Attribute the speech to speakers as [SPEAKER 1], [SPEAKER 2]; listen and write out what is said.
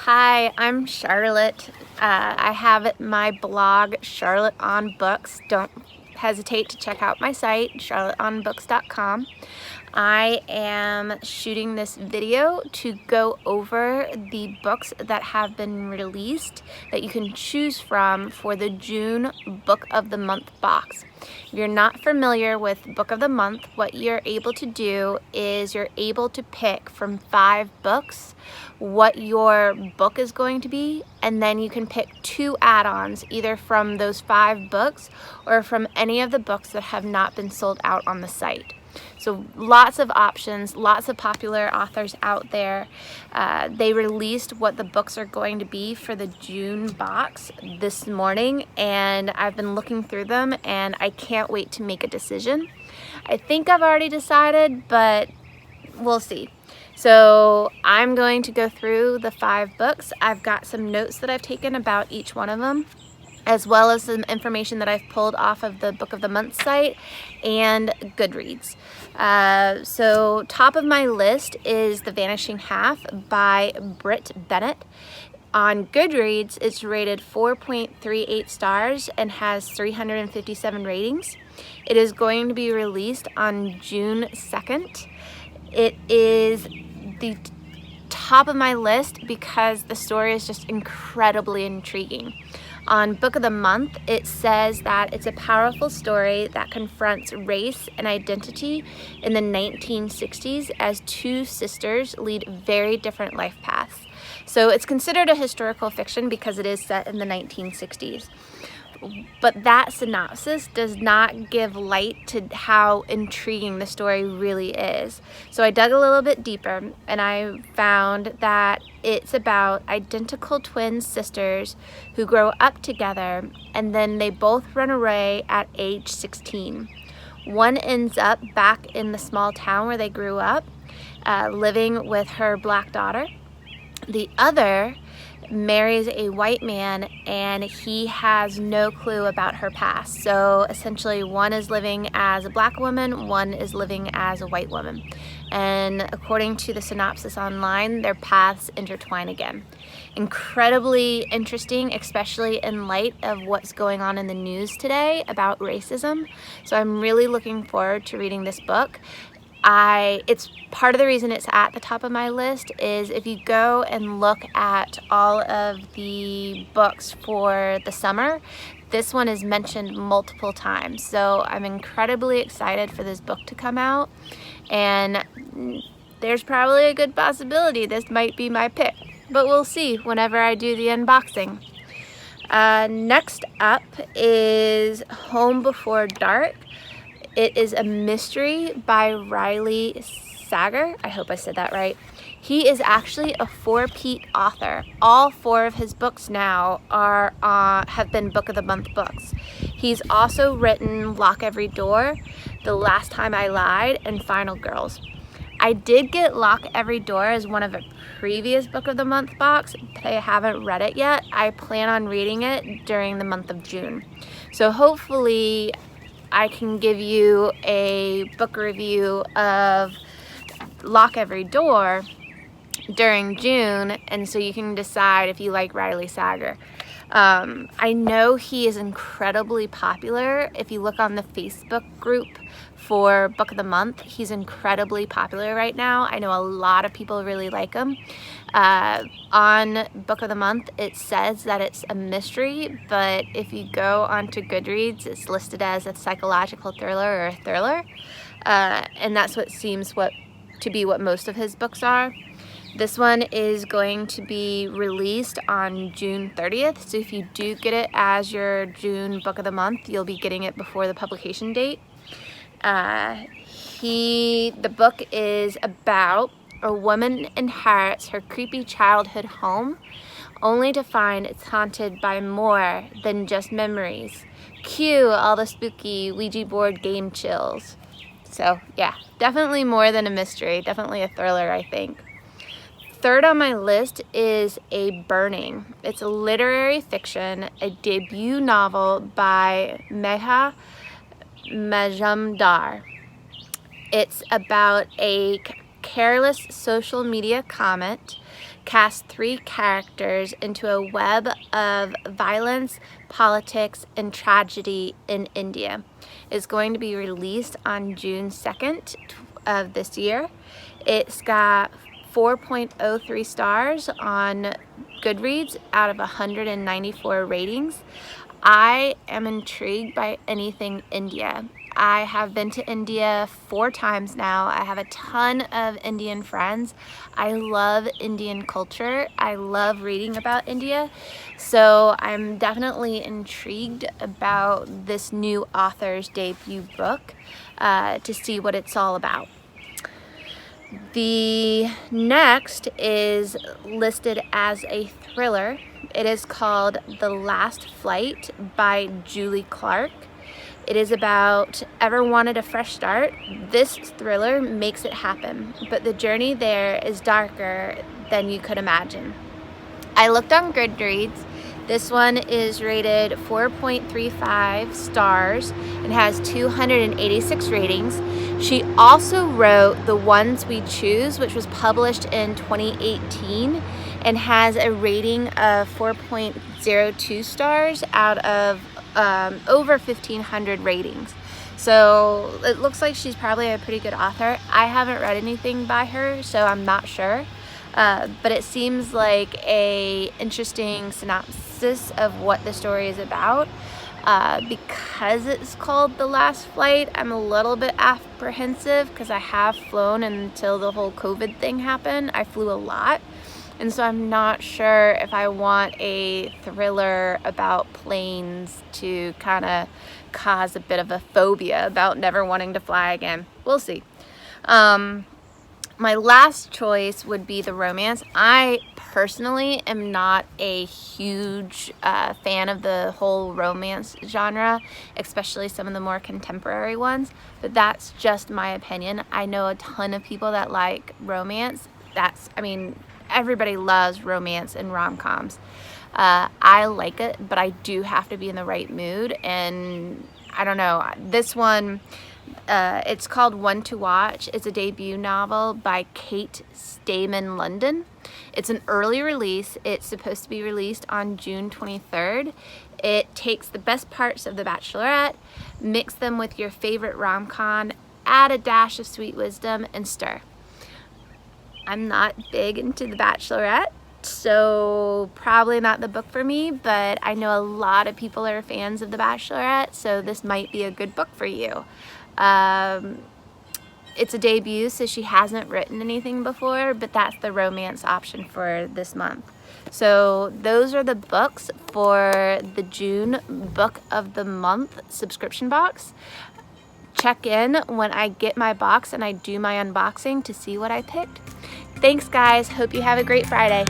[SPEAKER 1] Hi, I'm Charlotte. I have my blog, Charlotte on Books. Don't hesitate to check out my site, charlotteonbooks.com. I am shooting this video to go over the books that have been released that you can choose from for the June Book of the Month box. If you're not familiar with Book of the Month, what you're able to do is you're able to pick from 5 books what your book is going to be, and then you can pick 2 add-ons either from those 5 books or from any of the books that have not been sold out on the site. So lots of options, lots of popular authors out there. They released what the books are going to be for the June box this morning, and I've been looking through them and I can't wait to make a decision. I think I've already decided, but we'll see. So I'm going to go through the 5 books. I've got some notes that I've taken about each one of them, as well as some information that I've pulled off of the Book of the Month site and Goodreads. So top of my list is The Vanishing Half by Brit Bennett. On Goodreads, it's rated 4.38 stars and has 357 ratings. It is going to be released on June 2nd. It is the top of my list because the story is just incredibly intriguing. On Book of the Month, it says that it's a powerful story that confronts race and identity in the 1960s as 2 sisters lead very different life paths. So it's considered a historical fiction because it is set in the 1960s. But that synopsis does not give light to how intriguing the story really is. So I dug a little bit deeper and I found that it's about identical twin sisters who grow up together and then they both run away at age 16. One ends up back in the small town where they grew up, living with her black daughter. The other marries a white man and he has no clue about her past. So essentially one is living as a black woman, one is living as a white woman. And according to the synopsis online, their paths intertwine again. Incredibly interesting, especially in light of what's going on in the news today about racism. So I'm really looking forward to reading this book. It's part of the reason it's at the top of my list is if you go and look at all of the books for the summer, this one is mentioned multiple times. So I'm incredibly excited for this book to come out, and there's probably a good possibility this might be my pick, but we'll see whenever I do the unboxing. Next up is Home Before Dark. It is a mystery by Riley Sager. I hope I said that right. He is actually a 4-peat author. All 4 of his books now have been Book of the Month books. He's also written Lock Every Door, The Last Time I Lied, and Final Girls. I did get Lock Every Door as one of a previous Book of the Month box, but I haven't read it yet. I plan on reading it during the month of June. So hopefully I can give you a book review of Lock Every Door during June, and so you can decide if you like Riley Sager. I know he is incredibly popular. If you look on the Facebook group for Book of the Month, he's incredibly popular right now. I know a lot of people really like him. On Book of the Month, it says that it's a mystery, but if you go onto Goodreads, it's listed as a psychological thriller or a thriller, and that's what seems to be what most of his books are. This one is going to be released on June 30th, so if you do get it as your June Book of the Month, you'll be getting it before the publication date. The book is about a woman inherits her creepy childhood home only to find it's haunted by more than just memories. Cue all the spooky Ouija board game chills. So yeah, definitely more than a mystery, definitely a thriller, I think. Third on my list is A Burning. It's a literary fiction, a debut novel by Neha Majumdar. It's about a careless social media comment cast 3 characters into a web of violence, politics, and tragedy in India. It's going to be released on June 2nd of this year. It's got 4.03 stars on Goodreads out of 194 ratings. I am intrigued by anything India. I have been to India 4 times now. I have a ton of Indian friends. I love Indian culture. I love reading about India. So I'm definitely intrigued about this new author's debut book to see what it's all about. The next is listed as a thriller. It is called The Last Flight by Julie Clark. It is about ever wanted a fresh start? This thriller makes it happen, but the journey there is darker than you could imagine. I looked on Goodreads. This one is rated 4.35 stars and has 286 ratings. She also wrote The Ones We Choose, which was published in 2018 and has a rating of 4.02 stars out of over 1,500 ratings. So it looks like she's probably a pretty good author. I haven't read anything by her, so I'm not sure. But it seems like a interesting synopsis of what the story is about. Because it's called The Last Flight, I'm a little bit apprehensive because I have flown until the whole COVID thing happened. I flew a lot. And so I'm not sure if I want a thriller about planes to kind of cause a bit of a phobia about never wanting to fly again. We'll see. My last choice would be the romance. I personally am not a huge fan of the whole romance genre, especially some of the more contemporary ones, but that's just my opinion. I know a ton of people that like romance. Everybody loves romance and rom-coms. I like it, but I do have to be in the right mood, and I don't know. This one, it's called One to Watch. It's a debut novel by Kate Stayman London. It's an early release. It's supposed to be released on June 23rd. It takes the best parts of The Bachelorette, mix them with your favorite rom-com, add a dash of sweet wisdom, and stir. I'm not big into The Bachelorette, so probably not the book for me, but I know a lot of people are fans of The Bachelorette, so this might be a good book for you. It's a debut, so she hasn't written anything before, but that's the romance option for this month. So those are the books for the June Book of the Month subscription box. Check in when I get my box and I do my unboxing to see what I picked. Thanks guys, hope you have a great Friday.